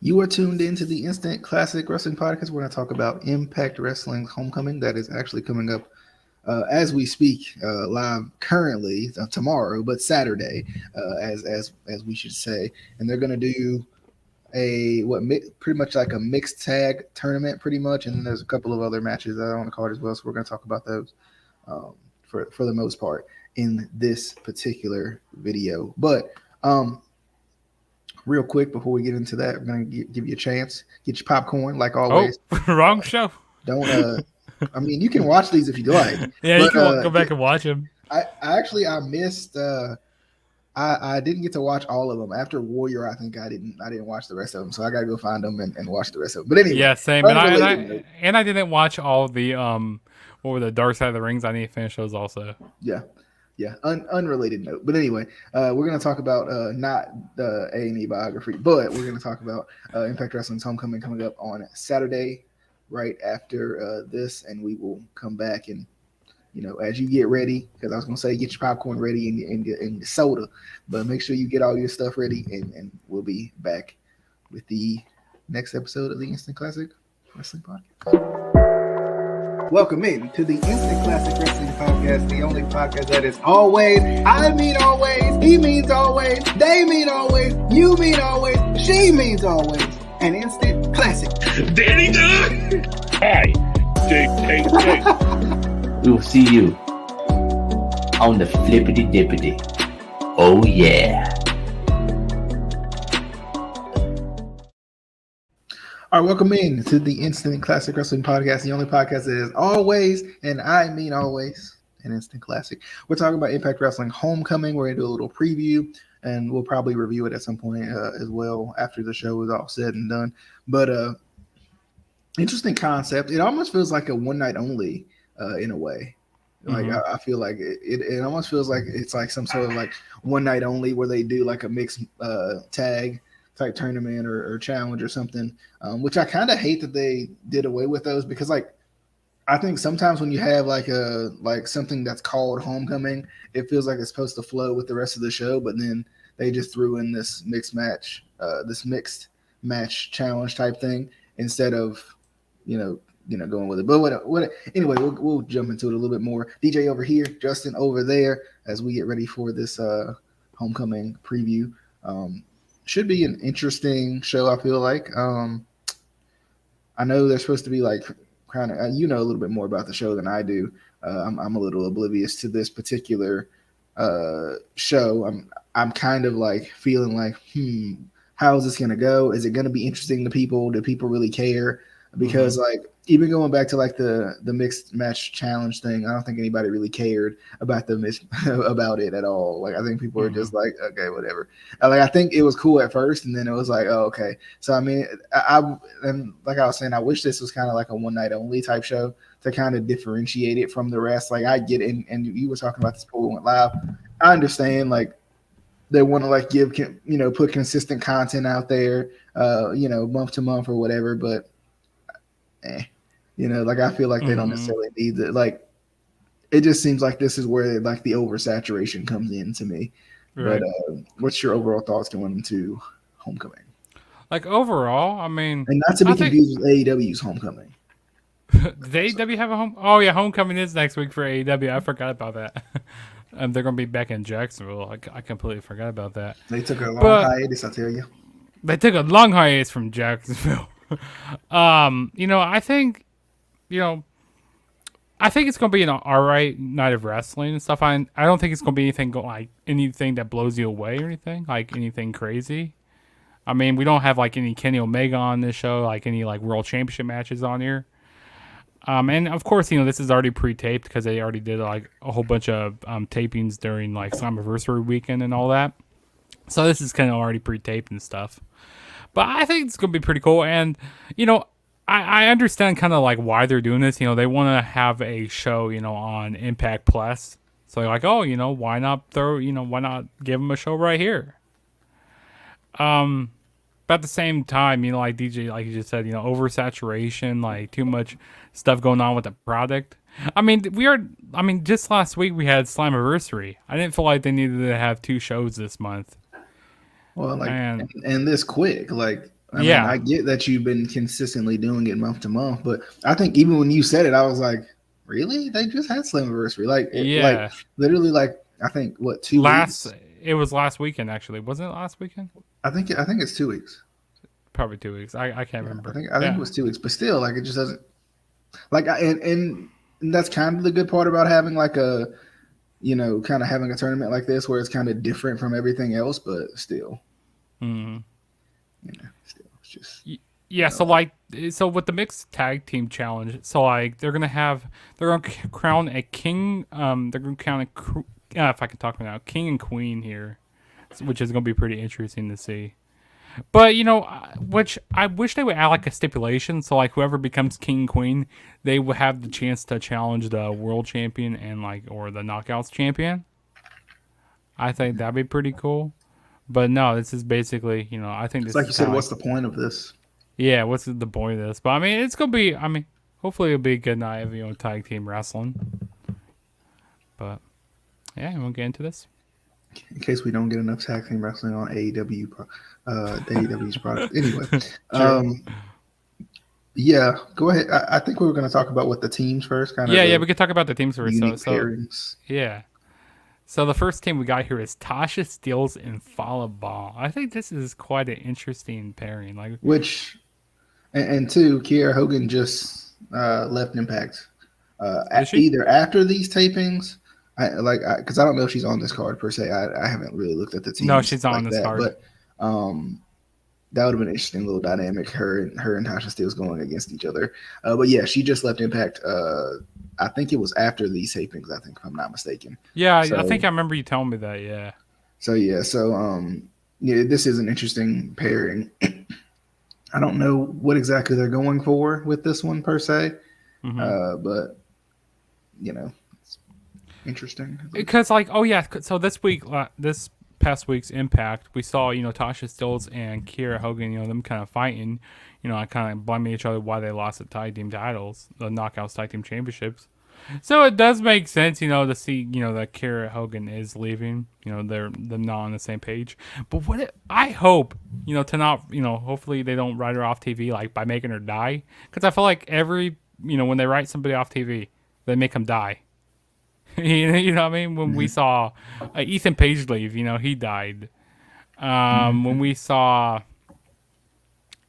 You are tuned into the Instant Classic Wrestling Podcast. We're going to talk about Impact Wrestling's Homecoming that is actually coming up as we speak, live currently tomorrow, but Saturday, as we should say. And they're going to do pretty much like a mixed tag tournament, pretty much. And then there's a couple of other matches that are on the card as well. So we're going to talk about those for the most part in this particular video. But real quick before we get into that, we're going to give you a chance. Get your popcorn, like always. Wrong show. Don't. I mean, you can watch these if you like. Yeah, but, you can go back and watch them. I missed. I didn't get to watch all of them after Warrior. I think I didn't watch the rest of them, so I gotta go find them and watch the rest of them. But anyway, yeah, same. And I didn't watch all the what were the Dark Side of the Rings. I need to finish those also. Yeah. Unrelated note, but anyway, we're gonna talk about not the A&E biography, but we're gonna talk about Impact Wrestling's Homecoming coming up on Saturday, right after this, and we will come back and as you get ready, because I was gonna say get your popcorn ready and your soda, but make sure you get all your stuff ready, and we'll be back with the next episode of the Instant Classic Wrestling Podcast. Welcome in to the Instant Classic Wrestling Podcast, the only podcast that is always, I mean always, he means always, they mean always, you mean always, she means always, an instant classic. Danny Dunn! Hi, Jake. We'll see you on the flippity dippity. Oh yeah. All right, welcome in to the Instant Classic Wrestling Podcast, the only podcast that is always, and I mean always, an instant classic. We're talking about Impact Wrestling Homecoming. We're going to do a little preview, and we'll probably review it at some point as well after the show is all said and done. But interesting concept. It almost feels like a one night only in a way. Like I feel like it almost feels like it's like some sort of like one night only where they do like a mixed tag type tournament or challenge or something, which I kind of hate that they did away with those, because like I think sometimes when you have like something that's called Homecoming, it feels like it's supposed to flow with the rest of the show, but then they just threw in this mixed match challenge type thing instead of going with it. But what anyway, we'll jump into it a little bit more. DJ over here, Justin over there, as we get ready for this Homecoming preview. Should be an interesting show, I feel like. I know they're supposed to be like kind of, a little bit more about the show than I do. I'm a little oblivious to this particular show. I'm kind of like feeling like, how is this going to go? Is it going to be interesting to people? Do people really care? Because like even going back to like the mixed match challenge thing, I don't think anybody really cared about about it at all. Like I think people are just like, okay, whatever. I think it was cool at first, and then it was like, oh, okay. So I mean, and like I was saying, I wish this was kind of like a one night only type show to kind of differentiate it from the rest. Like I get it, and you were talking about this before we went live. I understand like they want to like give put consistent content out there, month to month or whatever, but. Like I feel like they don't necessarily need it. Like it just seems like this is where like the oversaturation comes in to me. Right. But what's your overall thoughts going into Homecoming? Like overall, I mean, and not to be confused with AEW's Homecoming. Did AEW have a home? Oh yeah, Homecoming is next week for AEW. I forgot about that. They're gonna be back in Jacksonville. I completely forgot about that. They took a long hiatus, I tell you. They took a long hiatus from Jacksonville. I think, I think it's gonna be an alright night of wrestling and stuff. I don't think it's gonna be anything that blows you away or anything, like anything crazy. I mean, we don't have like any Kenny Omega on this show, like any like World Championship matches on here. And of course, this is already pre-taped because they already did like a whole bunch of tapings during like Slammiversary weekend and all that. So this is kind of already pre-taped and stuff. But I think it's going to be pretty cool. And, I understand kind of like why they're doing this. They want to have a show, on Impact Plus. So they're like, oh, why not why not give them a show right here? But at the same time, like DJ, like you just said, oversaturation, like too much stuff going on with the product. I mean, just last week we had Slammiversary. I didn't feel like they needed to have two shows this month. Well, like, and this quick, like, I mean, I get that you've been consistently doing it month to month, but I think even when you said it, I was like, really? They just had Slammiversary. Like literally, like I think what 2 weeks? It was last weekend actually. Wasn't it last weekend? I think it's 2 weeks. Probably 2 weeks. I can't Yeah, remember. I think it was 2 weeks, but still, like it just doesn't like and that's kind of the good part about having like a kind of having a tournament like this where it's kind of different from everything else, but still, still it's just yeah. So with the mixed tag team challenge, so like they're gonna crown a king. They're gonna crown if I can talk now, king and queen here, which is gonna be pretty interesting to see. But which I wish they would add like a stipulation, so like whoever becomes king and queen, they would have the chance to challenge the world champion and or the knockouts champion. I think that'd be pretty cool. But no, this is basically I think it's this like is you said. What's the point of this? Yeah, what's the point of this? But I mean, it's gonna be. I mean, hopefully it'll be a good night of tag team wrestling. But yeah, we'll get into this. In case we don't get enough tag team wrestling on AEW's product. Anyway, yeah, go ahead. I think we were going to talk about what the teams first. Yeah, we could talk about the teams first. Pairings. Yeah. So the first team we got here is Tasha Steelz and Fallah Bahh. I think this is quite an interesting pairing. And two, Kiera Hogan just left Impact. Either after these tapings. Because I don't know if she's on this card per se. I haven't really looked at the team. No, she's on this card. But that would have been an interesting little dynamic. Her and Tasha Steelz going against each other. But yeah, she just left Impact. I think it was after these tapings. I think, if I'm not mistaken. Yeah, I think I remember you telling me that. Yeah. So this is an interesting pairing. I don't know what exactly they're going for with this one per se, but it's interesting. Because so this past week's Impact, we saw Tasha Steelz and Kiera Hogan, them kind of fighting, kind of blaming each other why they lost the tag team titles, the Knockouts tag team championships. So it does make sense, to see, that Kiera Hogan is leaving. They're not on the same page. But I hope, to not, hopefully they don't write her off TV like by making her die, because I feel like when they write somebody off TV, they make them die. You know what I mean? When we saw Ethan Page leave, he died. When we saw,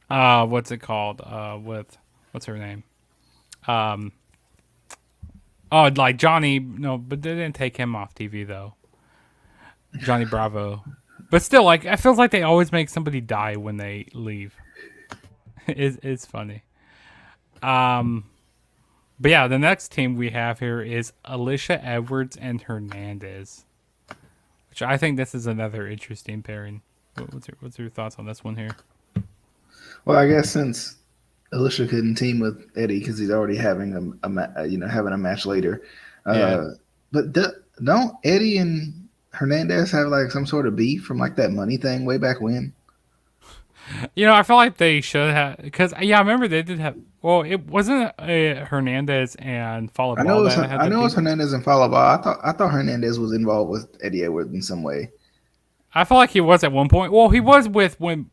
what's it called? What's her name? Like Johnny, no, but they didn't take him off TV though. Johnny Bravo. But still, it feels like they always make somebody die when they leave. It's funny. But yeah, the next team we have here is Alicia Edwards and Hernandez, which I think this is another interesting pairing. What's your thoughts on this one here? Well, I guess since Alicia couldn't team with Eddie because he's already having having a match later, but don't Eddie and Hernandez have like some sort of beef from like that money thing way back when? I feel like they should have, because I remember they did have. Well, it wasn't Hernandez and Fallah Bahh. I know it was Hernandez and Fallah Bahh. I thought Hernandez was involved with Eddie Edwards in some way. I feel like he was at one point. Well, he was with when.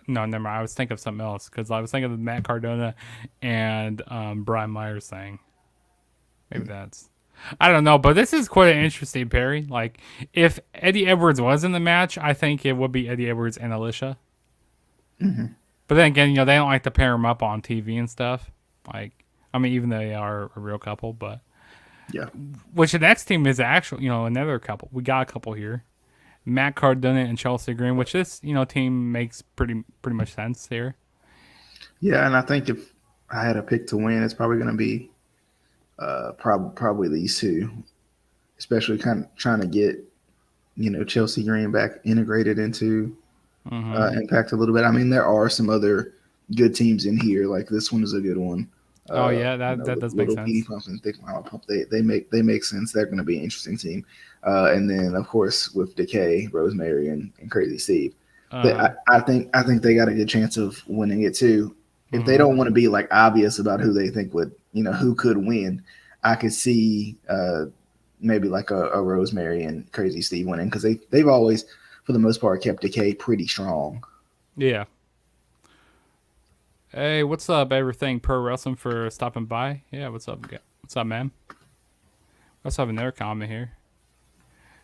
No, never mind. I was thinking of something else because I was thinking of Matt Cardona and Brian Myers thing. Maybe that's. I don't know, but this is quite an interesting pairing. Like, if Eddie Edwards was in the match, I think it would be Eddie Edwards and Alicia. Mm-hmm. But then again, they don't like to pair them up on TV and stuff. Even though they are a real couple, but yeah. Which the next team is actually, another couple. We got a couple here, Matt Cardona and Chelsea Green, which this, team makes pretty much sense here. Yeah, and I think if I had a pick to win, it's probably going to be probably these two, especially kind of trying to get Chelsea Green back integrated into. Impact a little bit. I mean, there are some other good teams in here. Like this one is a good one. That does make sense. Petey Pump and Thick Mama Pump, they make sense. They're going to be an interesting team. And then of course with Decay, Rosemary, and Crazy Steve, I think they got a good chance of winning it too. If they don't want to be like obvious about who they think would, who could win, I could see maybe like a Rosemary and Crazy Steve winning because they've always, for the most part, kept Decay pretty strong. Yeah. Hey, what's up, everything pro wrestling for stopping by? Yeah, what's up? What's up, man? Let's have another comment here.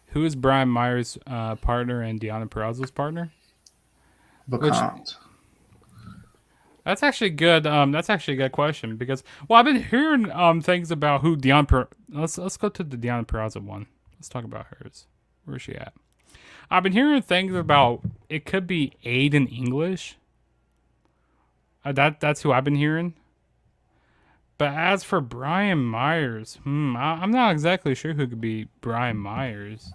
Who is Brian Myers' partner and Deanna Perrazzo's partner? Which Vacant. that's actually good. That's actually a good question because I've been hearing things about who Let's go to the Deanna Perrazzo one. Let's talk about hers. Where's she at? I've been hearing things about it could be Aiden English. That's who I've been hearing. But as for Brian Myers, I'm not exactly sure who could be Brian Myers.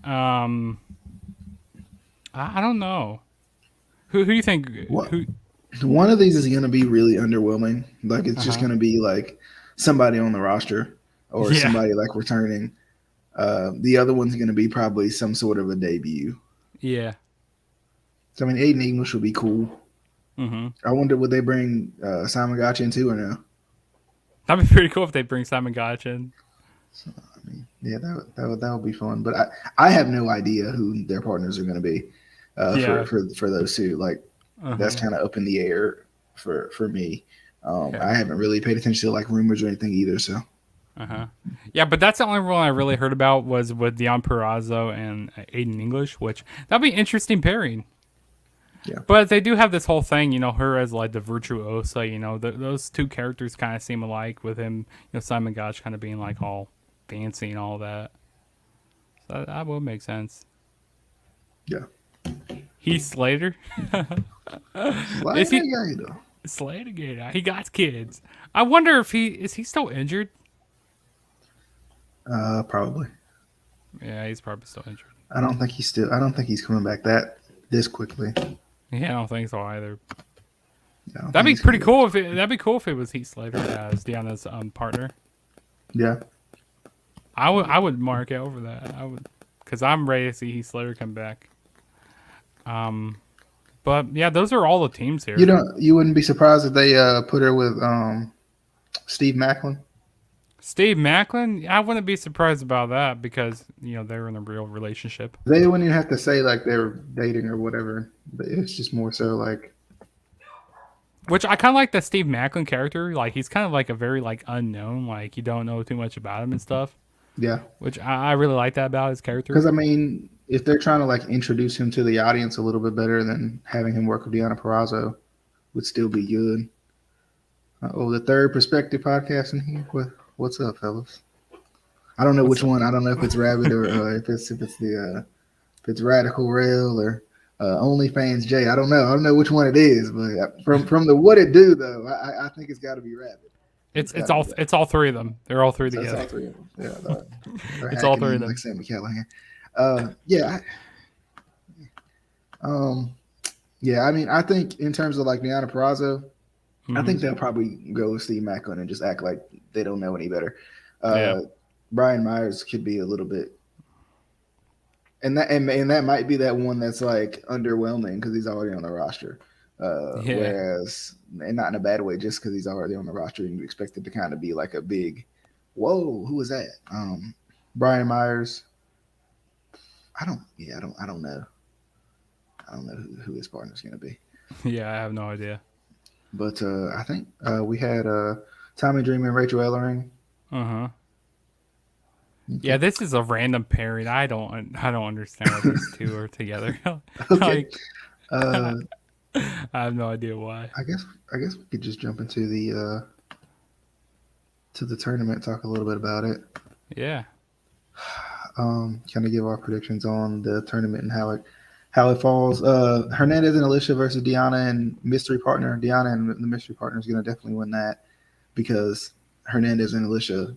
I don't know. Who do you think? What? Who? One of these is going to be really underwhelming. Like it's just Uh-huh. going to be like somebody on the roster or Yeah, somebody like returning. The other one's going to be probably some sort of a debut. yeah. So I mean, Aiden English would be cool. Mm-hmm. I wonder would they bring Simon Gotch in too or no? That'd be pretty cool if they bring Simon Gotch in. So, I mean, yeah, that would be fun. But I have no idea who their partners are going to be Yeah. for those two. Like that's Uh-huh. kind of up in the air for me. Yeah. I haven't really paid attention to like rumors or anything either. So Uh-huh. Yeah, but that's the only one I really heard about was with Dion Perazzo and Aiden English, which that'd be interesting pairing. yeah, But they do have this whole thing, her as like the virtuosa, those two characters kind of seem alike with him, Simon Gotch kind of being like all fancy and all that. So that would make sense. yeah. Heath Slater? Like Is he that guy though. Slater? Yeah, he got kids. I wonder if he still injured? Probably. Yeah, he's probably still injured. I don't think he's coming back this quickly. Yeah, I don't think so either. I don't That'd think be he's coming pretty back. cool that'd be cool if it was Heath Slater as Deanna's partner. Yeah, I would mark out for that. I would, because I'm ready to see Heath Slater come back. But yeah, those are all the teams here. you wouldn't be surprised if they put her with Steve Macklin. Steve Macklin, I wouldn't be surprised about that because they're in a real relationship. They wouldn't even have to say like they're dating or whatever. But it's just more so like Which I kind of like the Steve Macklin character. Like he's kind of like a very like unknown. Like you don't know too much about him and stuff. yeah. Which I really like that about his character. Because I mean, if they're trying to like introduce him to the audience a little bit better than having him work with Deanna Perrazzo, would still be good. The third perspective podcast in here. What's up, fellas? I don't know which one. I don't know if it's Rabbit or if it's Radical Rail or OnlyFans J. I don't know. I don't know which one it is, but from the what it do though, I think it's got to be Rabbit. It's all three of them. They're all three So it's together. all three of them. Yeah, they're It's all hacking three of in them. like Sammy Callahan. Yeah. Yeah. I mean, I think in terms of like Deanna Perrazzo, I think they'll probably go with Steve Macklin and just act like they don't know any better. Yeah. Brian Myers could be a little bit, and that might be that one that's like underwhelming because he's already on the roster. Yeah. Whereas, and not in a bad way, just because he's already on the roster, and you expect it to kind of be like a big, whoa, who was that? Brian Myers. I don't know. I don't know who his partner's gonna be. Yeah, I have no idea. But I think we had Tommy Dreamer and Rachel Ellering. Uh-huh. Yeah, this is a random pairing. I don't understand why these two are together. Okay. Like, Uh, I have no idea why. I guess we could just jump into the tournament, talk a little bit about it. Yeah. Kind of give our predictions on the tournament and how it falls. Hernandez and Alicia versus Deanna and mystery partner. Deanna and the mystery partner is going to definitely win that because Hernandez and Alicia.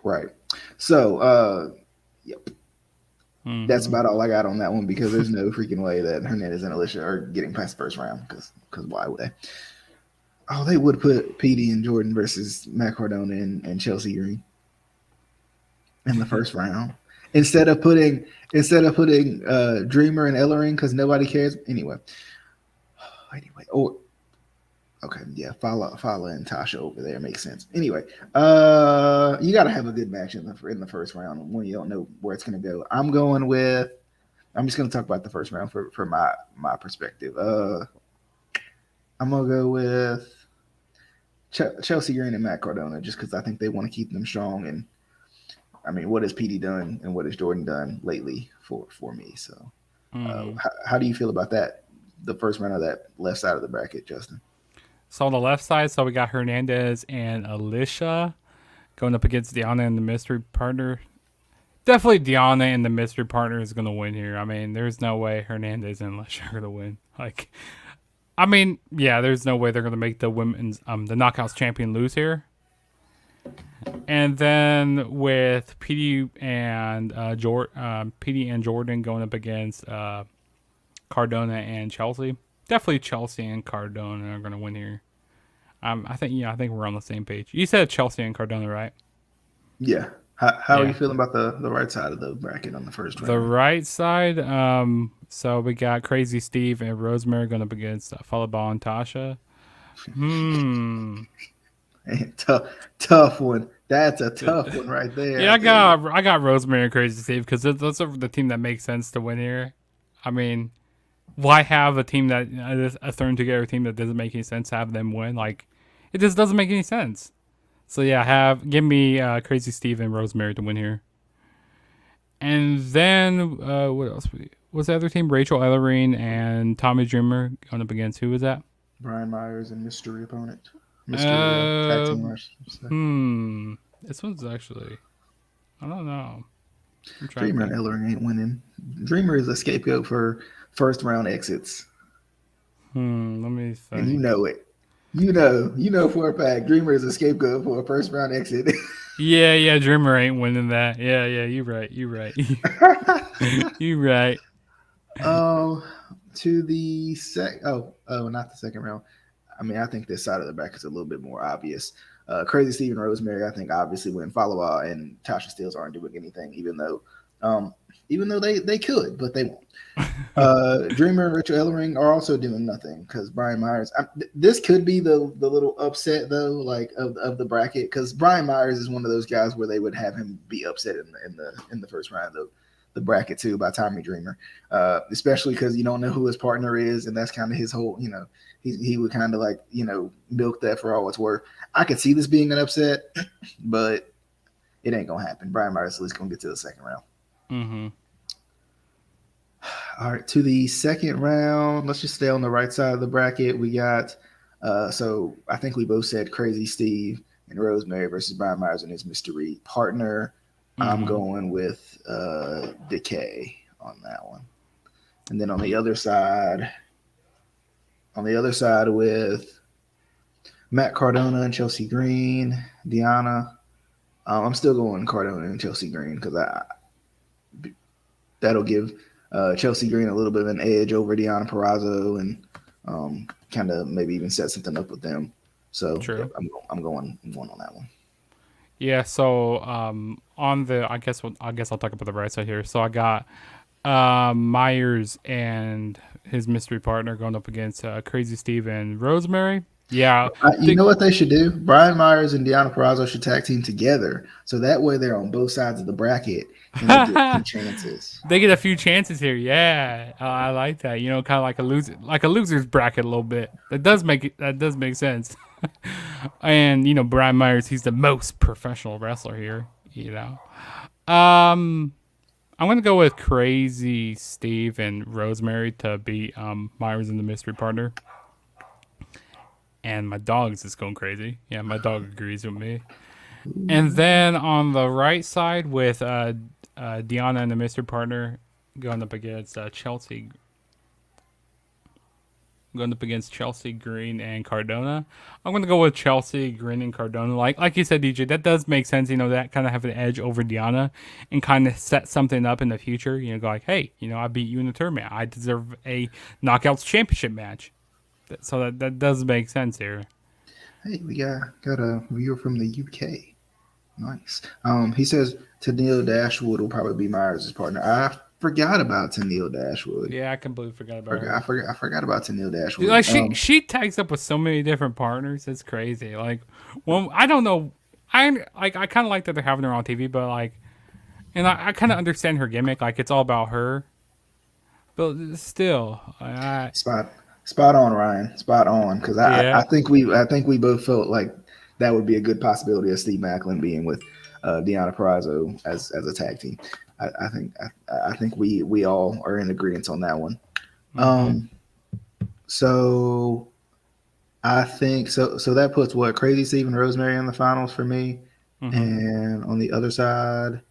Right. So, yep. Mm-hmm. That's about all I got on that one because there's no freaking way that Hernandez and Alicia are getting past the first round because why would they? Oh, they would put Petey and Jordan versus Matt Cardona and Chelsea Green in the first round instead of putting Dreamer and Ellering because nobody cares anyway. Okay, yeah, Fala and Tasha over there makes sense. Anyway, you got to have a good match in the first round when you don't know where it's going to go. I'm just going to talk about the first round for my perspective. I'm gonna go with Chelsea Green and Matt Cardona, just because I think they want to keep them strong. And I mean, what has PD done and what has Jordan done lately for me? So, Mm. how do you feel about that? The first round of that left side of the bracket, Justin. So on the left side, so we got Hernandez and Alicia going up against Deanna and the mystery partner. Definitely Deanna and the mystery partner is going to win here. I mean, there's no way Hernandez and Alicia are going to win. Like, I mean, yeah, there's no way they're going to make the women's the knockouts champion lose here. And then with PD and PD and Jordan going up against Cardona and Chelsea. Definitely Chelsea and Cardona are going to win here. I think we're on the same page. You said Chelsea and Cardona, right? Yeah. How are Yeah. you feeling about the right side of the bracket on the first The round? right side, so we got Crazy Steve and Rosemary going up against Falaba and Tasha. Tough one. That's a tough one right there. Yeah, I tell you. I got Rosemary and Crazy Steve because those are the team that makes sense to win here. I mean, why have a team that a thrown together team that doesn't make any sense to have them win? Like, it just doesn't make any sense. So yeah, give me Crazy Steve and Rosemary to win here. And then what else? Was the other team Rachel Ellering and Tommy Dreamer going up against who was that? Brian Myers and mystery opponent. Mystery tag team, I should say. This one's actually, I don't know. I'm trying Dreamer to and think. Ellering ain't winning. Dreamer is a scapegoat for first round exits, Let me and you think. know it. You know for a fact, Dreamer is a scapegoat for a first round exit. Yeah, Dreamer ain't winning that. Yeah, you're right. You're right. You're right. um, to the not the second round. I mean, I think this side of the bracket is a little bit more obvious. Crazy Steve and Rosemary, I think, obviously win. Follow and Tasha Steeles aren't doing anything, um, even though they could, but they won't. Dreamer and Rachel Ellering are also doing nothing because Brian Myers. This could be the little upset though, like of the bracket, because Brian Myers is one of those guys where they would have him be upset in the first round of the bracket too by Tommy Dreamer, especially because you don't know who his partner is, and that's kind of his whole. He would kind of like milk that for all it's worth. I could see this being an upset, but it ain't gonna happen. Brian Myers at least gonna get to the second round. Mm-hmm. All right, to the second round. Let's just stay on the right side of the bracket. We got so I think we both said Crazy Steve and Rosemary versus Brian Myers and his mystery partner. I'm Mm-hmm. going with Decay on that one. And then on the other side with Matt Cardona and Chelsea Green, Deanna. I'm still going Cardona and Chelsea Green because that'll give Chelsea Green a little bit of an edge over Deanna Perrazzo and kind of maybe even set something up with them. So yep, True. I'm going on that one. Yeah. So on the I guess I'll talk about the right side here. So I got Myers and his mystery partner going up against Crazy Steve and Rosemary. Yeah. You know what they should do? Brian Myers and Deanna Perrazzo should tag team together, so that way they're on both sides of the bracket and they get two chances. They get a few chances here. Yeah, I like that. Kind of like a loser's bracket a little bit. That does make sense. And Brian Myers, he's the most professional wrestler here. I'm gonna go with Crazy Steve and Rosemary to beat Myers and the mystery partner. And my dog's just going crazy. Yeah, my dog agrees with me. And then on the right side with Deanna and the mystery partner going up against Chelsea Green and Cardona. I'm going to go with Chelsea Green and Cardona. Like you said, DJ, that does make sense. That kind of have an edge over Deanna and kind of set something up in the future. Go like, hey, I beat you in the tournament. I deserve a Knockouts championship match. So that does make sense here. Hey, we got a viewer from the UK. Nice. He says Tennille Dashwood will probably be Myers' partner. I forgot about Tennille Dashwood. Yeah, I completely forgot about her. I forgot about Tennille Dashwood. Like she tags up with so many different partners. It's crazy. Like, well, I don't know. I kind of like that they're having her on TV, but and I kind of understand her gimmick. Like, it's all about her, but still, spot Spot on, Ryan. Spot on. Because Yeah. I think we both felt like that would be a good possibility of Steve Macklin being with Deanna Purrazzo as a tag team. I think we all are in agreement on that one. Mm-hmm. So I think so that puts what Crazy Steve and Rosemary in the finals for me. Mm-hmm. And on the other side,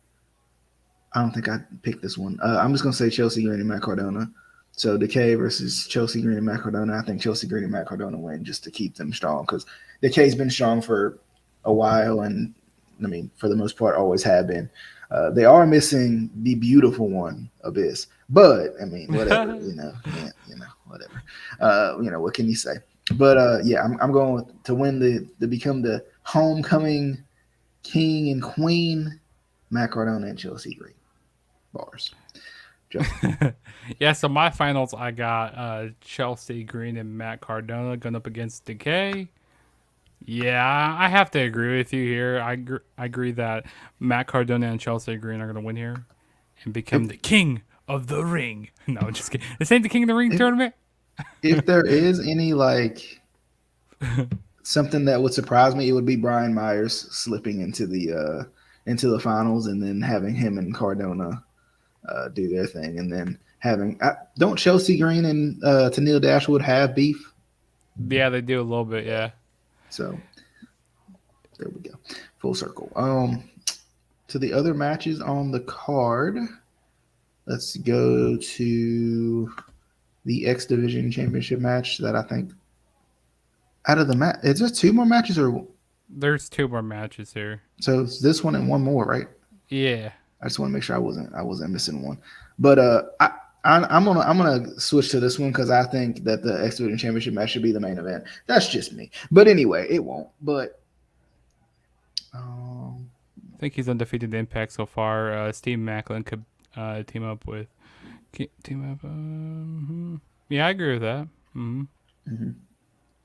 I don't think I picked this one. I'm just gonna say Chelsea Green and Matt Cardona. So Decay versus Chelsea Green and Matt Cardona. I think Chelsea Green and Matt Cardona win just to keep them strong because Decay's been strong for a while, and I mean for the most part always have been. They are missing the beautiful one, Abyss, but I mean whatever, whatever. What can you say? But yeah, I'm going with to win to become the homecoming king and queen, Matt Cardona and Chelsea Green. Bars. Yeah, so my finals, I got Chelsea Green and Matt Cardona going up against Decay. Yeah, I have to agree with you here. I agree that Matt Cardona and Chelsea Green are going to win here and become the king of the ring. No, just kidding. This ain't the king of the ring tournament. If there is any like something that would surprise me, it would be Brian Myers slipping into the finals and then having him and Cardona do their thing, and then having don't Chelsea Green and Tennille Dashwood have beef? Yeah, they do a little bit. Yeah. So there we go, full circle. To the other matches on the card, let's go to the X Division Championship match that I think out of the match, is there two more matches or? There's two more matches here. So it's this one and one more, right? Yeah. I just want to make sure I wasn't missing one. But I'm gonna switch to this one because I think that the X Division Championship match should be the main event. That's just me. But anyway, it won't. But I think he's undefeated in Impact so far. Steve Macklin could team up. Yeah, I agree with that.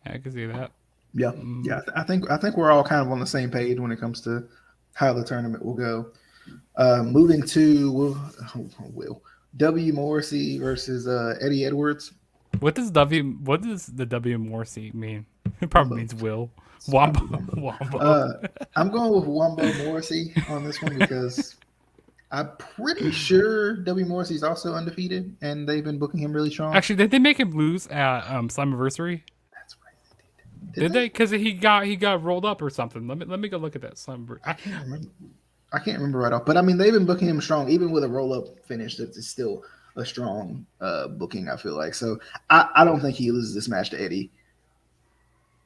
I can see that. Yeah, yeah. I think we're all kind of on the same page when it comes to how the tournament will go. Moving to W Morrissey versus Eddie Edwards. What does the W Morrissey mean? It probably means Will. Wombo. I'm going with Wombo Morrissey on this one because I'm pretty sure W Morrissey's also undefeated and they've been booking him really strong. Actually, did they make him lose at Slammiversary? That's right, they did. Did they? Because he got rolled up or something. Let me go look at that Slammiversary. I can't remember right off, but I mean they've been booking him strong, even with a roll up finish. That's still a strong booking. I feel like so. I don't think he loses this match to Eddie.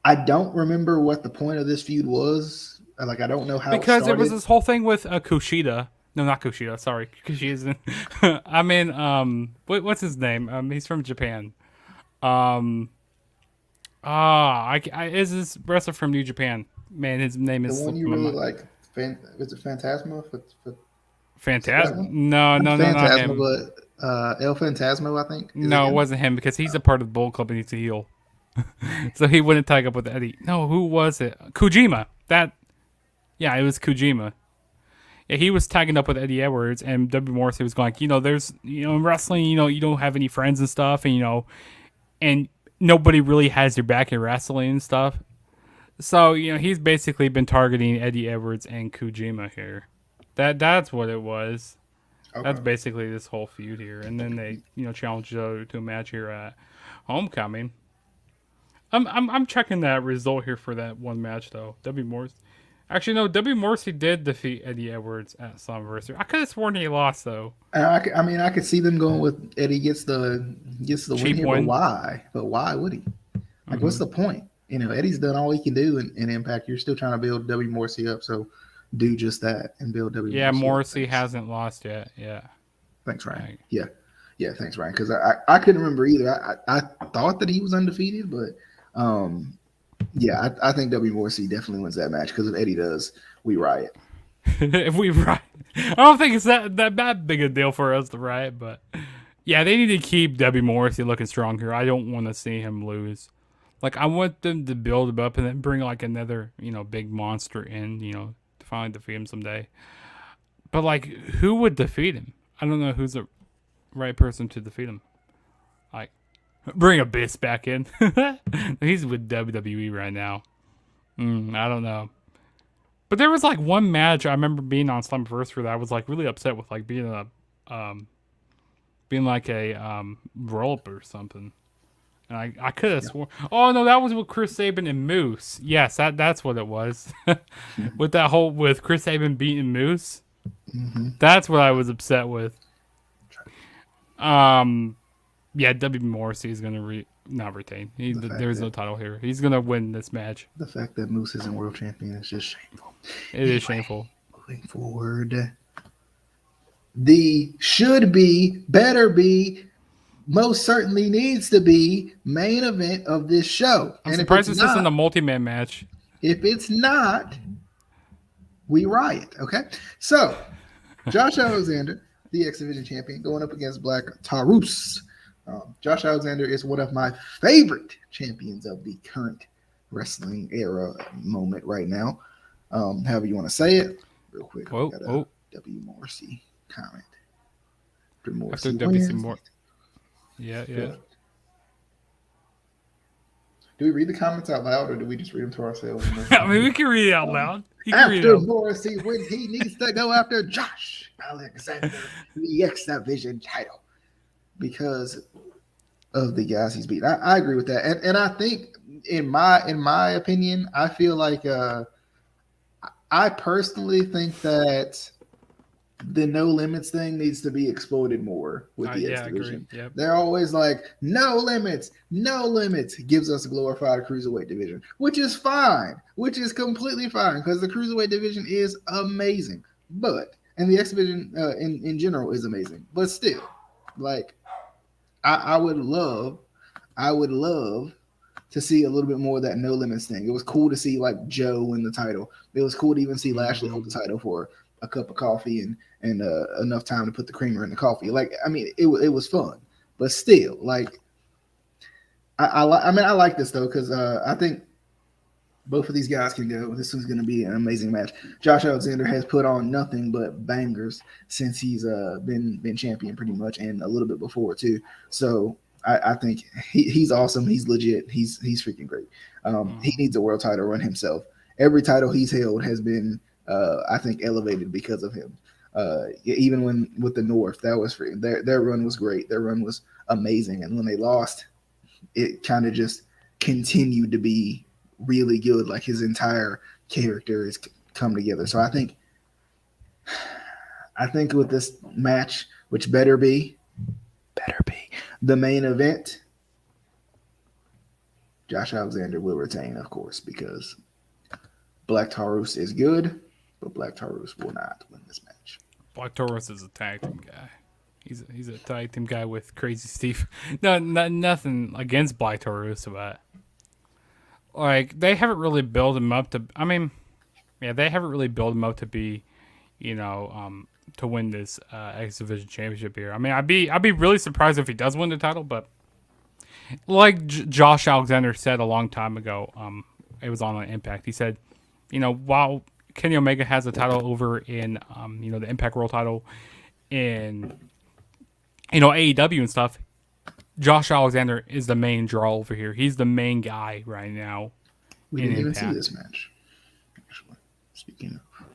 I don't remember what the point of this feud was. Like I don't know how. Because it was this whole thing with Kushida. No, not Kushida. Sorry, Kushida's in. I mean, what's his name? He's from Japan. Is this wrestler from New Japan? Man, his name is the one you really like. Is it Phantasma? Phantasma? No, not him. But El Phantasmo, I think. No, it wasn't him because he's a part of the Bullet Club and he's a heel. So he wouldn't tag up with Eddie. No, who was it? Kojima. Yeah, it was Kojima. Yeah, he was tagging up with Eddie Edwards, and W. Morrissey was going, there's, in wrestling, you don't have any friends and stuff, and, and nobody really has your back in wrestling and stuff. So, he's basically been targeting Eddie Edwards and Kojima here. That's what it was. Okay. That's basically this whole feud here. And then they, challenged each other to a match here at Homecoming. I'm checking that result here for that one match though. W. Morrissey. Actually, no. W. Morrissey did defeat Eddie Edwards at Slammiversary. I could have sworn he lost though. I could see them going with Eddie gets the win here, but why? But why would he? Like, what's the point? Eddie's done all he can do in Impact. You're still trying to build W. Morrissey up, so do just that and build W. Yeah, Morrissey hasn't lost yet. Yeah. Thanks, Ryan. Right. Yeah. Thanks, Ryan. Because I couldn't remember either. I thought that he was undefeated, but I think W. Morrissey definitely wins that match because if Eddie does, we riot. If we riot, I don't think it's that big a deal for us to riot, but yeah, they need to keep W. Morrissey looking strong here. I don't want to see him lose. Like, I want them to build him up and then bring like another, big monster in, to finally defeat him someday. But like, who would defeat him? I don't know who's the right person to defeat him. Like, Bring Abyss back in. He's with WWE right now. I don't know. But there was like one match I remember being on Slammiversary that I was like really upset with, like being like a roll up or something. And I could have sworn. Oh no, that was with Chris Sabin and Moose. Yes, that's what it was. with Chris Sabin beating Moose. That's what I was upset with. Yeah, W. Morrissey is gonna not retain. There's no title here. He's gonna win this match. The fact that Moose isn't world champion is just shameful. It is shameful. Moving forward, the should be, better be, most certainly needs to be main event of this show. I'm surprised this isn't a multi-man match. If it's not, we riot. Okay, so Josh Alexander, the X Division champion, going up against Black Taurus. Josh Alexander is one of my favorite champions of the current wrestling era moment right now. However you want to say it, real quick. Whoa. W. Morrissey comment. After WC Moore. Yeah. Do we read the comments out loud, or do we just read them to ourselves? I mean, we can read it out loud. After Morrissey wins, he needs to go after Josh Alexander, the X Division title, because of the guys he's beat. I agree with that, and I think in my opinion, I feel like I personally think that the no limits thing needs to be exploited more with the X Division. Yep. They're always like, no limits. Gives us a glorified cruiserweight division, which is fine, which is completely fine, because the cruiserweight division is amazing. And the X Division in general is amazing. But still, like, I would love to see a little bit more of that no limits thing. It was cool to see like Joe win the title. It was cool to even see Lashley hold the title for a cup of coffee and enough time to put the creamer in the coffee. Like, I mean, it was fun, but still, like, I like this though, because I think both of these guys can go. This is going to be an amazing match. Josh Alexander has put on nothing but bangers since he's been champion pretty much, and a little bit before too. So I think he's awesome. He's legit. He's freaking great. He needs a world title run himself. Every title he's held has been, I think, elevated because of him. Even when with the North, that was free. Their run was great. Their run was amazing. And when they lost, it kind of just continued to be really good. Like, his entire character has come together. So I think with this match, which better be the main event, Josh Alexander will retain, of course, because Black Taurus is good, but Black Taurus will not win this match. Black Taurus is a tag team guy. He's a tag team guy with Crazy Steve. No, nothing against Black Taurus, but like, they haven't really built him up to. I mean, yeah, they haven't really built him up to be, to win this X Division championship here. I mean, I'd be really surprised if he does win the title, but like Josh Alexander said a long time ago, it was on Impact. He said, while Kenny Omega has the title over in, the Impact World title in, AEW and stuff, Josh Alexander is the main draw over here. He's the main guy right now. We didn't even see this match, actually. Speaking of.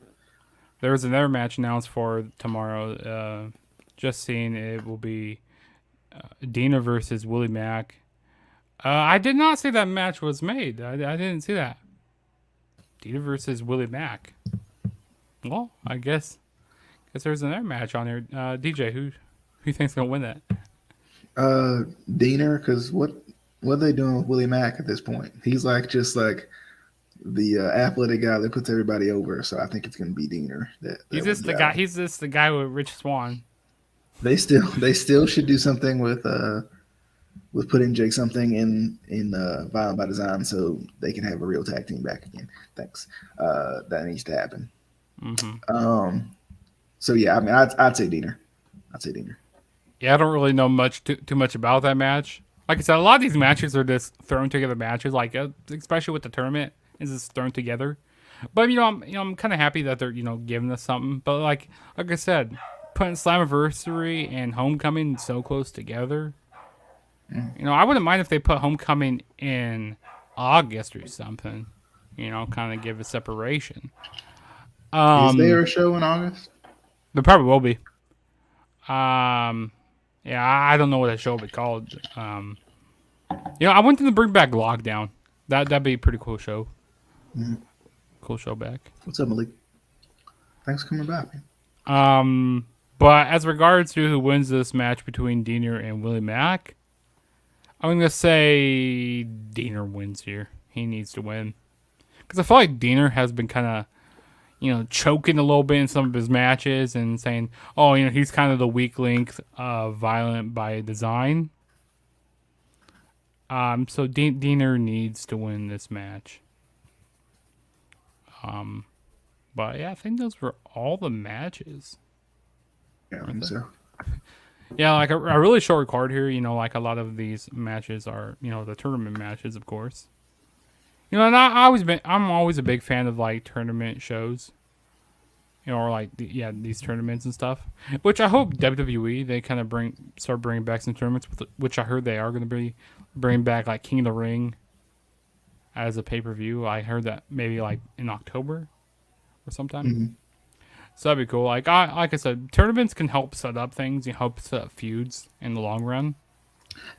There was another match announced for tomorrow. Just seeing it will be Dina versus Willie Mack. I did not see that match was made. I didn't see that. Dina versus Willie Mack. Well, I guess there's another match on there. DJ, who you think's gonna win that? Dina, because what are they doing with Willie Mack at this point? He's just like the athletic guy that puts everybody over. So I think it's going to be Dina. He's just the guy. He's just the guy with Rich Swann. They still should do something with putting Jake something in Violent by Design, so they can have a real tag team back again. Thanks. That needs to happen. Mm-hmm. So yeah, I mean, I'd say Dina. Yeah, I don't really know too much about that match. Like I said, a lot of these matches are just thrown together matches, like especially with the tournament, is just thrown together. But I'm kind of happy that they're giving us something. But like I said, putting Slammiversary and Homecoming so close together, You know, I wouldn't mind if they put Homecoming in August or something. You know, kind of give a separation. Is there Um, a show in August? there probably will be. Yeah, I don't know what that show will be called. You know, I want them to bring back Lockdown. That'd be a pretty cool show. Cool show back. What's up, Malik? Thanks for coming back. But as regards to who wins this match between Diener and Willie Mack, I'm gonna say Diener wins here. He needs to win because I feel like Diener has been kind of, you know, choking a little bit in some of his matches and saying, "Oh, you know, he's kind of the weak link of Violent by design." So Diener needs to win this match. But yeah, I think those were all the matches. Yeah, I think so. Yeah, like a really short card here. You know, like a lot of these matches are, you know, the tournament matches, of course. You know, and I'm always a big fan of like tournament shows. You know, or like these tournaments and stuff. Which I hope WWE they kind of start bringing back some tournaments, which I heard they are going to be bringing back like King of the Ring as a pay-per-view. I heard that maybe like in October or sometime. Mm-hmm. So that'd be cool. Like I said, tournaments can help set up things and help set up feuds in the long run.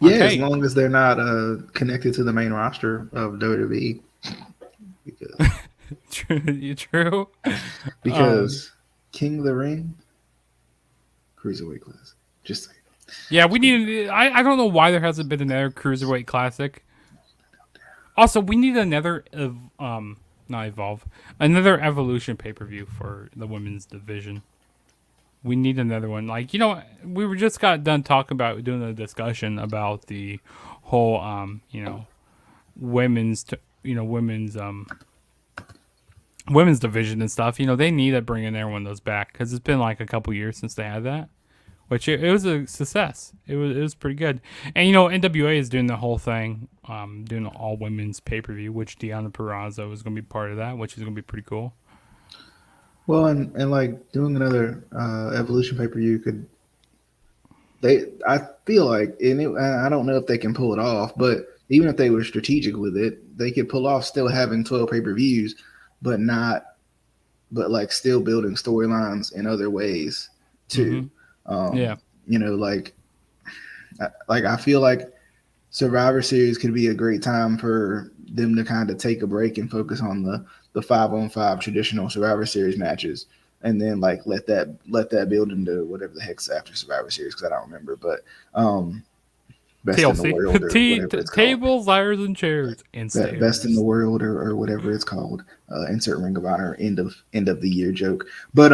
Yeah, Okay. as long as they're not connected to the main roster of WWE. True. Because King of the Ring, Cruiserweight Class. Just saying. Yeah, we need. I don't know why there hasn't been another Cruiserweight Classic. Also, we need another not Evolve, another Evolution pay-per-view for the women's division. We need another one. Like, you know, we were just got done talking about doing a discussion about the whole you know, women's division and stuff. You know, they need to bring in everyone those back because it's been like a couple years since they had that. Which it was a success. It was pretty good. And you know, NWA is doing the whole thing, doing an all women's pay per view, which Deonna Purrazzo is going to be part of that, which is going to be pretty cool. Well, and like doing another Evolution pay per view could. I feel like, and I don't know if they can pull it off, but even if they were strategic with it, they could pull off still having 12 pay per views, but like still building storylines in other ways too. Mm-hmm. Yeah, you know, like I feel like Survivor Series could be a great time for them to kind of take a break and focus on the 5-on-5 traditional Survivor Series matches, and then like let that build into whatever the heck's after Survivor Series because I don't remember, but Best TLC. in the World or whatever it's Tables, ladders, and chairs, and called. stairs. Best in the World or whatever it's called. Insert Ring of Honor end of the year joke. But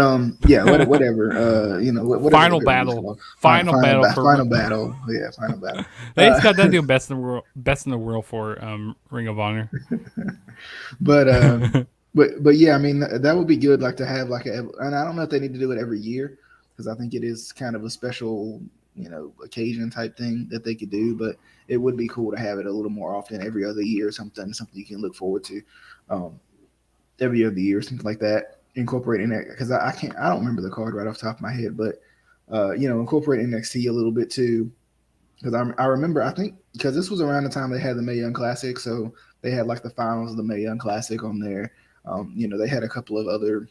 yeah, whatever. You know, whatever Final battle. Final battle. Final battle. Yeah, final battle. They just got that new best in the world for Ring of Honor. But yeah, I mean that would be good. Like to have like and I don't know if they need to do it every year because I think it is kind of a special, you know, occasion type thing that they could do, but it would be cool to have it a little more often, every other year or something you can look forward to, every other year, something like that, incorporating that, because I don't remember the card right off the top of my head, but you know, incorporate NXT a little bit too, because I remember, I think because this was around the time they had the Mae Young Classic, so they had like the finals of the Mae Young Classic on there. You know, they had a couple of other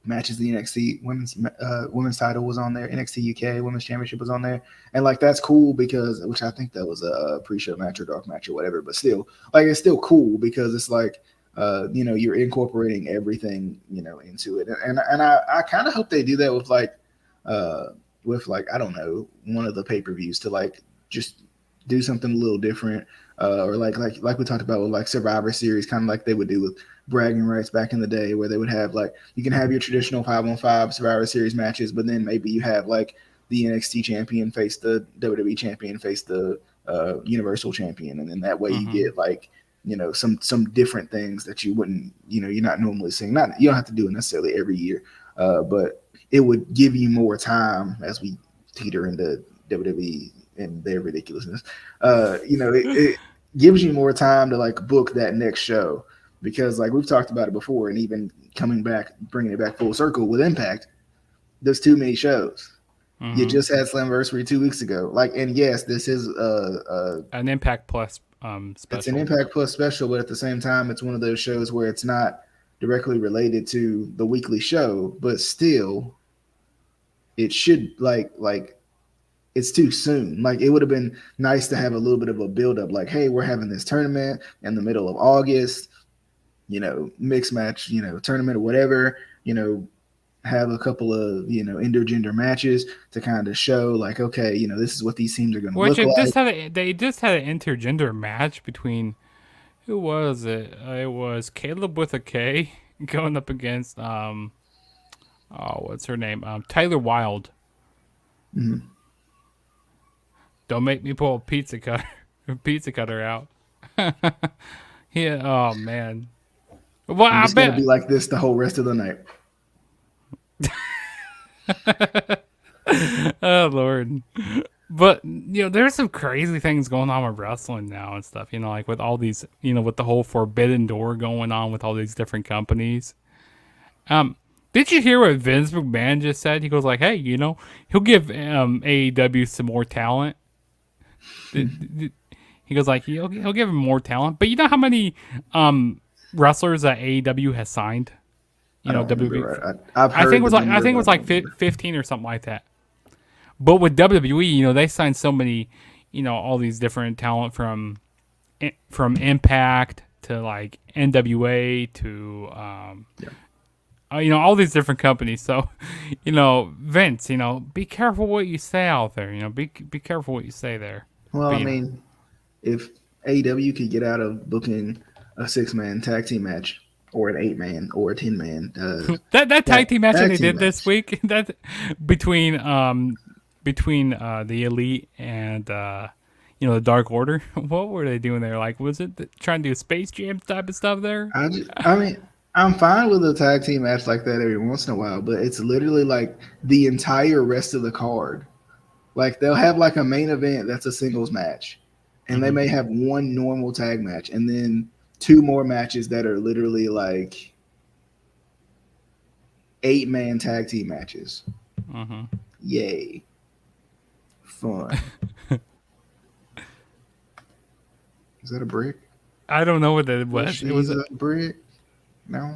matches. The NXT women's title was on there. NXT UK Women's Championship was on there, and like that's cool because, which I think that was a pre-show match or dark match or whatever, but still, like it's still cool because it's like you know, you're incorporating everything, you know, into it, and I kind of hope they do that with like I don't know, one of the pay-per-views to like just do something a little different, or like we talked about with like Survivor Series, kind of like they would do with bragging rights back in the day, where they would have like you can have your traditional 5-on-5 Survivor Series matches, but then maybe you have like the NXT champion face the WWE champion face the Universal champion, and then that way you get like, you know, some different things that you wouldn't, you know, you're not normally seeing. Not you don't have to do it necessarily every year, but it would give you more time as we teeter into WWE and their ridiculousness. You know, it gives you more time to like book that next show. Because like we've talked about it before, and even coming back, bringing it back full circle with Impact, there's too many shows. You just had Slamversary 2 weeks ago. Like, and yes, this is an Impact Plus special. It's an Impact Plus special, but at the same time, it's one of those shows where it's not directly related to the weekly show, but still, it should like it's too soon. Like, it would have been nice to have a little bit of a build up. Like, hey, we're having this tournament in the middle of August. Mixed match, tournament or whatever. Have a couple of intergender matches to kind of show like, okay, this is what these teams are going to look like. They just had an intergender match between, who was it? It was Caleb with a K going up against what's her name? Tyler Wilde. Mm-hmm. Don't make me pull a pizza cutter out. Yeah. Oh man. Well, I bet gonna be like this the whole rest of the night. Oh Lord. But there's some crazy things going on with wrestling now and stuff, like with all these, with the whole forbidden door going on with all these different companies. Did you hear what Vince McMahon just said? He goes like, hey, he'll give AEW some more talent. He goes like, he'll give him more talent. But you know how many wrestlers that AEW has signed? WWE. I think it was like 15 or something like that. But with WWE, they signed so many, all these different talent from Impact to like NWA to all these different companies. So, Vince, be careful what you say out there. Be careful what you say there. Well, I mean, if AEW could get out of booking a 6-man tag team match or an 8-man or a 10-man, that tag team match that they did this week, that between the Elite and the Dark Order, what were they doing there? Like, was it trying to do Space Jam type of stuff there? I mean, I'm fine with a tag team match like that every once in a while, but it's literally like the entire rest of the card. Like, they'll have like a main event that's a singles match, and they may have one normal tag match, and then 2 more matches that are literally like 8-man tag team matches. Yay. Fun. Is that a brick? I don't know what that was. It was a brick. No.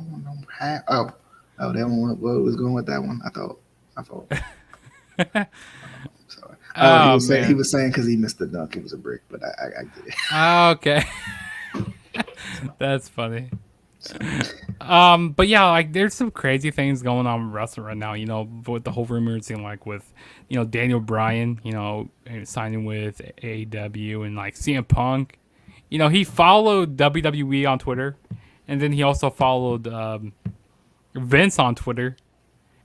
Oh, that one. What was going with that one? I thought. Sorry. He was saying because he missed the dunk, it was a brick, but I get it. Okay. That's funny. But yeah, like there's some crazy things going on with wrestling right now, with the whole rumors and like with, Daniel Bryan, signing with AEW and like CM Punk, he followed WWE on Twitter, and then he also followed Vince on Twitter,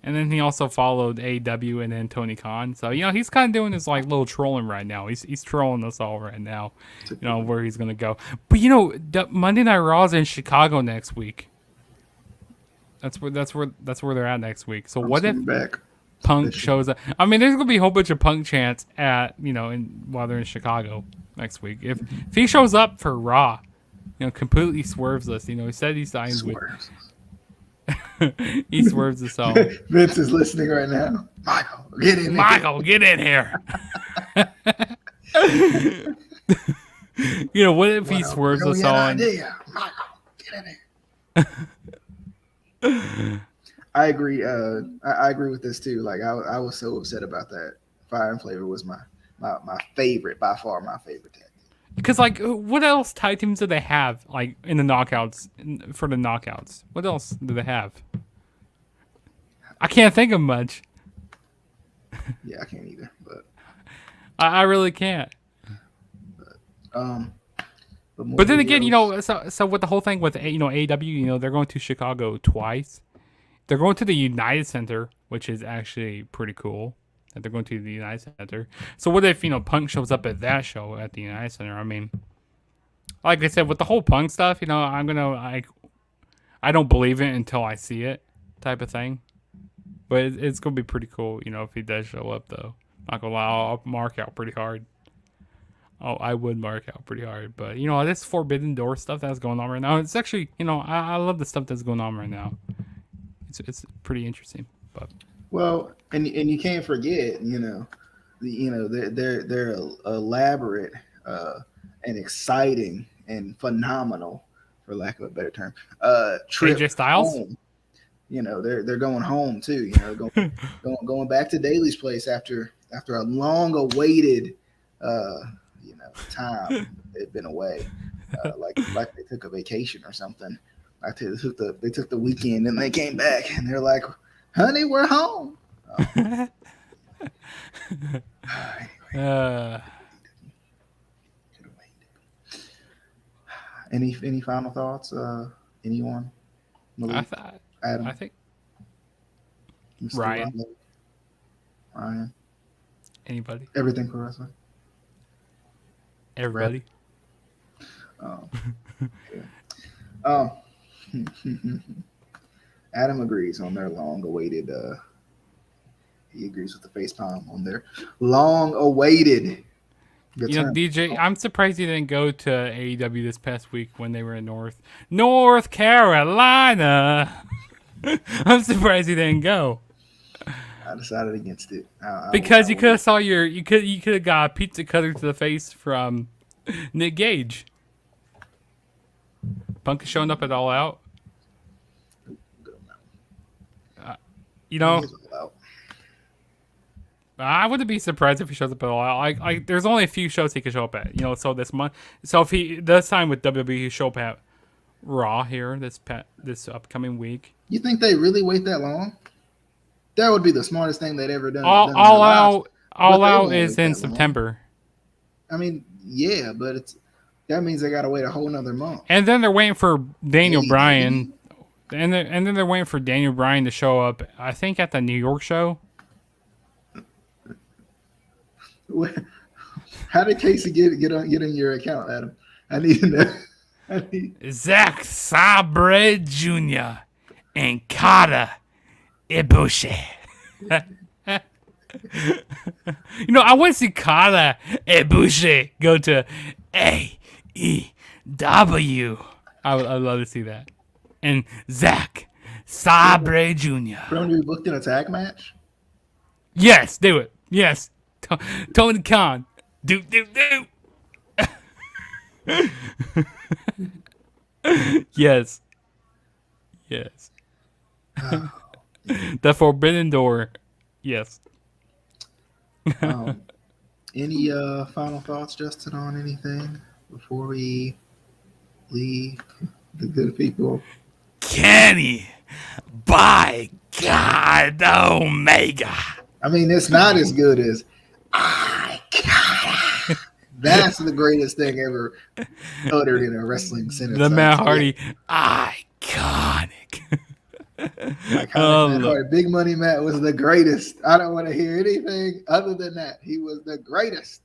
and then he also followed AEW and then Tony Khan. So, he's kind of doing this like little trolling right now. He's trolling us all right now, where he's going to go. But Monday Night Raw is in Chicago next week. That's where they're at next week. So what if Punk shows up? I mean, there's going to be a whole bunch of Punk chants at, while they're in Chicago next week. If he shows up for Raw, completely swerves us. He said he signs with. He swerves us all. Vince is listening right now. Michael, get in here. What if he swerves us all? Michael, get in here. I agree. I agree with this too. Like, I was so upset about that. Fire and Flavor was my favorite, by far my favorite tag team. Because, like, what else tag teams do they have, like, in the knockouts, for the knockouts? What else do they have? I can't think of much. Yeah, I can't either, but... I really can't. But then again, so with the whole thing with, AEW, they're going to Chicago twice. They're going to the United Center, which is actually pretty cool. That they're going to the United Center. So what if, Punk shows up at that show at the United Center? I mean, like I said, with the whole Punk stuff, I don't believe it until I see it, type of thing. But it's going to be pretty cool, if he does show up, though. Not going to lie, I'll mark out pretty hard. Oh, I would mark out pretty hard. But, this Forbidden Door stuff that's going on right now, it's actually, I love the stuff that's going on right now. It's pretty interesting. But Well, and you can't forget, they're elaborate and exciting and phenomenal, for lack of a better term, trip AJ Styles. home. They're going home too. Going back to Daly's place after a long awaited time they've been away, like they took a vacation or something. Like they took the weekend and they came back and they're like, "Honey, we're home." uh, Any final thoughts? Anyone? Malik, Adam, I think Mr. Ryan. Ryan, Anybody. everything for wrestling. Everybody. Um, Adam agrees on their long-awaited. He agrees with the face palm on their long-awaited return. DJ, I'm surprised he didn't go to AEW this past week when they were in North Carolina. I'm surprised he didn't go. I decided against it Because you could have saw you could have got a pizza cutter to the face from Nick Gage. Punk is showing up at All Out. I wouldn't be surprised if he shows up at All Out. There's only a few shows he could show up at. So this month. So if he does sign with WWE, he show up at Raw here this upcoming week. You think they really wait that long? That would be the smartest thing they'd ever done. All Out is in September. I mean, yeah, but that means they got to wait a whole nother month. And then they're waiting for Daniel Bryan. And then they're waiting for Daniel Bryan to show up, I think, at the New York show. How did Casey get in your account, Adam? I need to know. Zack Sabre Jr. and Kata Ibushi. I want to see Kata Ibushi go to AEW. I'd love to see that. And Zack Sabre Jr. For him to be booked in a tag match? Yes, do it. Yes. Tony Khan. Do. Yes. The Forbidden Door. Yes. Any final thoughts, Justin, on anything before we leave the good people? Kenny, by God, Omega. I mean, it's not as good as I gotta. That's the greatest thing ever uttered in a wrestling sentence. The Matt Hardy, iconic. Matt Hardy. Big Money Matt was the greatest. I don't want to hear anything other than that. He was the greatest.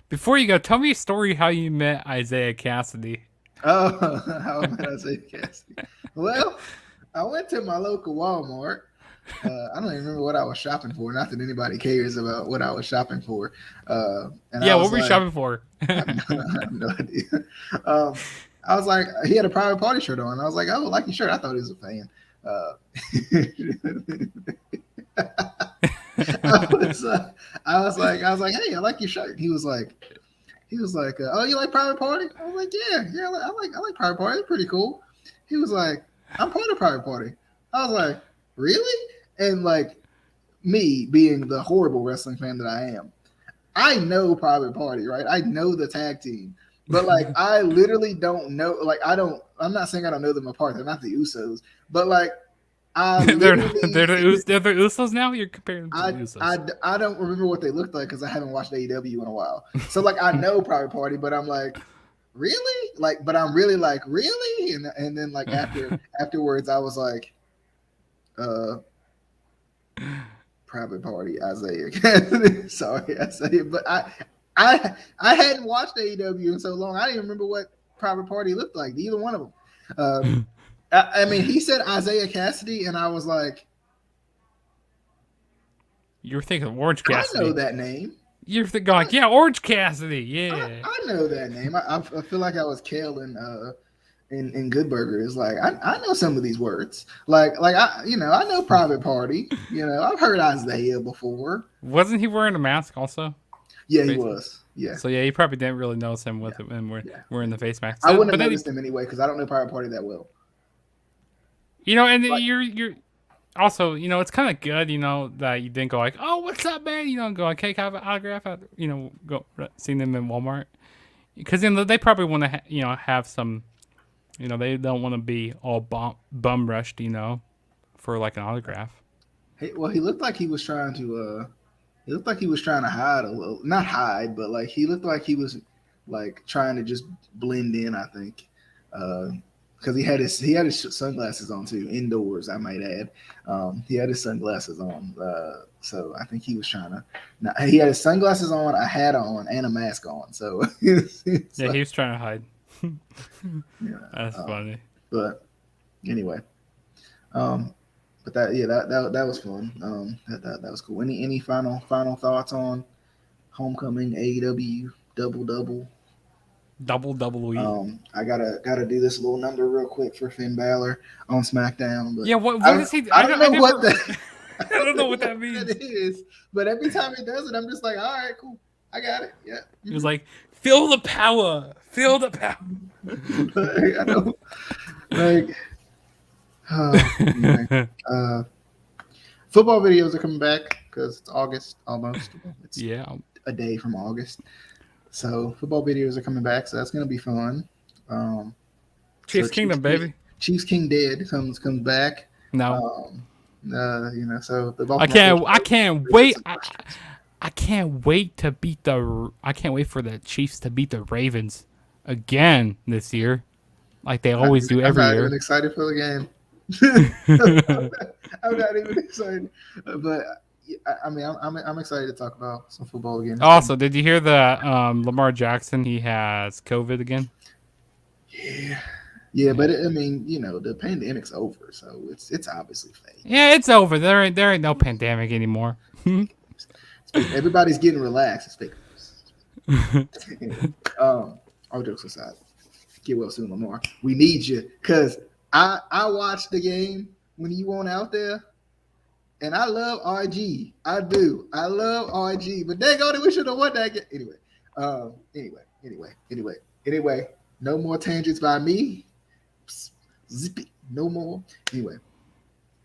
Before you go, tell me a story how you met Isaiah Cassidy. Oh, how I met Isaiah Cassidy. Well, I went to my local Walmart. I don't even remember what I was shopping for. Not that anybody cares about what I was shopping for. What were you shopping for? I have no idea. I was like, he had a Private Party shirt on. I was like, oh, I like your shirt. I thought he was a fan. I was like, hey, I like your shirt. He was like, oh, you like Private Party? I was like, yeah, I like Private Party. It's pretty cool. He was like, I'm part of Private Party. I was like, really? And like me being the horrible wrestling fan that I am, I know Private Party, right? I know the tag team, but like I literally don't know. Like I'm not saying I don't know them apart. They're not the Usos, but like they're the Usos now. You're comparing them to the Usos. I don't remember what they looked like because I haven't watched AEW in a while. So like I know Private Party, but I'm like, really? Like, but I'm really like, really? And then like afterwards, I was like, Private Party, Isaiah. Sorry, Isaiah, but I hadn't watched AEW in so long. I didn't remember what Private Party looked like. Either one of them. I mean, he said Isaiah Cassidy, and I was like, you were thinking of Orange Cassidy. I know that name. You're thinking like, Orange Cassidy. Yeah, I know that name. I feel like I was Kale and in Good Burger is like I know some of these words. Like I I know Private Party. I've heard Isaiah before. Wasn't he wearing a mask also? Yeah, he Face- was. Yeah, So yeah, you probably didn't really notice him with yeah, him and yeah. wearing the face mask. I So, wouldn't but have then noticed him anyway because I don't know Private Party that well. and Like, you're also it's kind of good that you didn't go like, oh, what's up, man? Go like, hey, can I have an autograph? Go seeing them in Walmart because they probably want to have some. They don't want to be all bum rushed. For like an autograph. well, he looked like he was trying to. He looked like he was trying to hide a little, not hide, but like he looked like he was like trying to just blend in. I think because he had his sunglasses on too, indoors. I might add, he had his sunglasses on, so I think he was trying to. Now, he had his sunglasses on, a hat on, and a mask on. So it's Yeah, like, he was trying to hide. yeah, That's funny. but anyway, but that was fun. That was cool. Any final thoughts on Homecoming AEW double? WWE. I gotta do this little number real quick for Finn Balor on SmackDown, but Yeah, what is he? I don't know what I don't know what that means. That is, but every time he does it, I'm just like, all right, cool, I got it. Yeah, He was like, feel the power, feel the power. I don't like. Anyway, football videos are coming back because it's August almost. It's Yeah. a day from August. So football videos are coming back, so that's gonna be fun. Chiefs So Kingdom, baby. Chiefs King Dead comes back. No. So the Baltimore I can't wait. I can't wait to beat I can't wait for the Chiefs to beat the Ravens again this year, like they always do every I'm not year. even excited for the game. I'm not even excited, but I mean, I'm excited to talk about some football again. Also, did you hear that Lamar Jackson? He has COVID again. Yeah, but I mean, the pandemic's over, so it's obviously fake. Yeah, it's over. There ain't no pandemic anymore. Everybody's getting relaxed. It's fake. All jokes aside, get well soon, Lamar. We need you because I watched the game when you weren't out there. And I love RG. I do. I love RG. But dang on it, we should have won that game. Anyway. No more tangents by me. Zip it. No more. Anyway.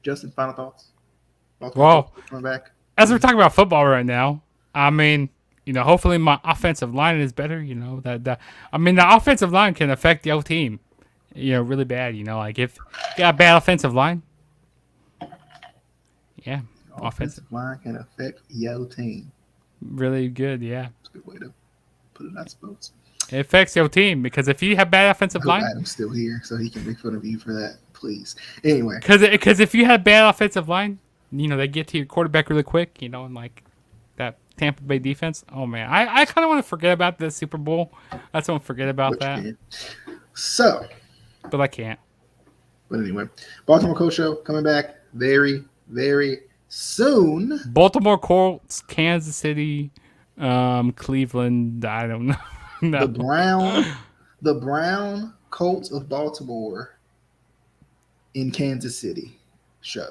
Justin, final thoughts? Well, coming back. As we're talking about football right now, I mean, hopefully my offensive line is better. The offensive line can affect your team, really bad. Like if you got a bad offensive line. Yeah, offensive line can affect your team. Really good, yeah. That's a good way to put it, I suppose. It affects your team because if you have bad offensive line, Adam's still here, so he can make fun of you for that, please. Anyway, because if you have bad offensive line, they get to your quarterback really quick, and like that Tampa Bay defense. Oh man, I kind of want to forget about the Super Bowl. I just want to forget about that. So, but I can't. But anyway, Baltimore Coach Show coming back very, very soon. Baltimore Colts, Kansas City, Cleveland. I don't know. No. The Brown Colts of Baltimore in Kansas City show.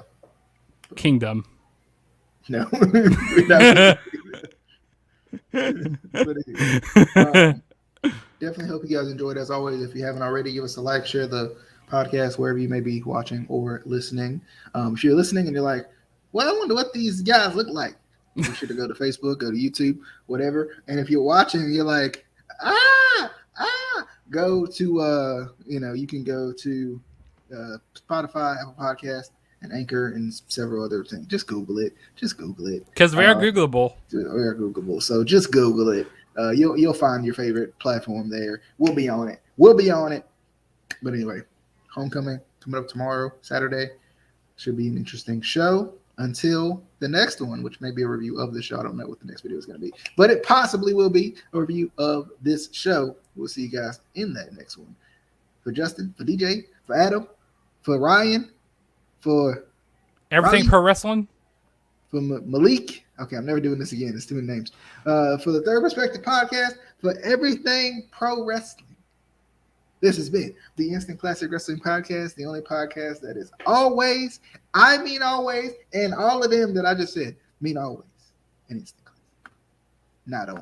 Kingdom. No. Definitely hope you guys enjoyed. As always, if you haven't already, give us a like, share the podcast wherever you may be watching or listening. If you're listening and you're like, well, I wonder what these guys look like, be sure to go to Facebook, go to YouTube, whatever. And if you're watching and you're like, go to you can go to Spotify, Apple Podcast, and Anchor, and several other things. Just Google it. Because we are Googleable. We are Googleable. So just Google it. You'll find your favorite platform there. We'll be on it. But anyway, Homecoming coming up tomorrow, Saturday. Should be an interesting show until the next one, which may be a review of the show. I don't know what the next video is going to be, but it possibly will be a review of this show. We'll see you guys in that next one. For Justin, for DJ, for Adam, for Ryan, for everything Ronnie, pro wrestling, for Malik. Okay, I'm never doing this again. It's too many names. For the Third Perspective Podcast, for everything pro wrestling. This has been the Instant Classic Wrestling Podcast, the only podcast that is always, I mean always, and all of them that I just said mean always. And Instant Classic. Not only.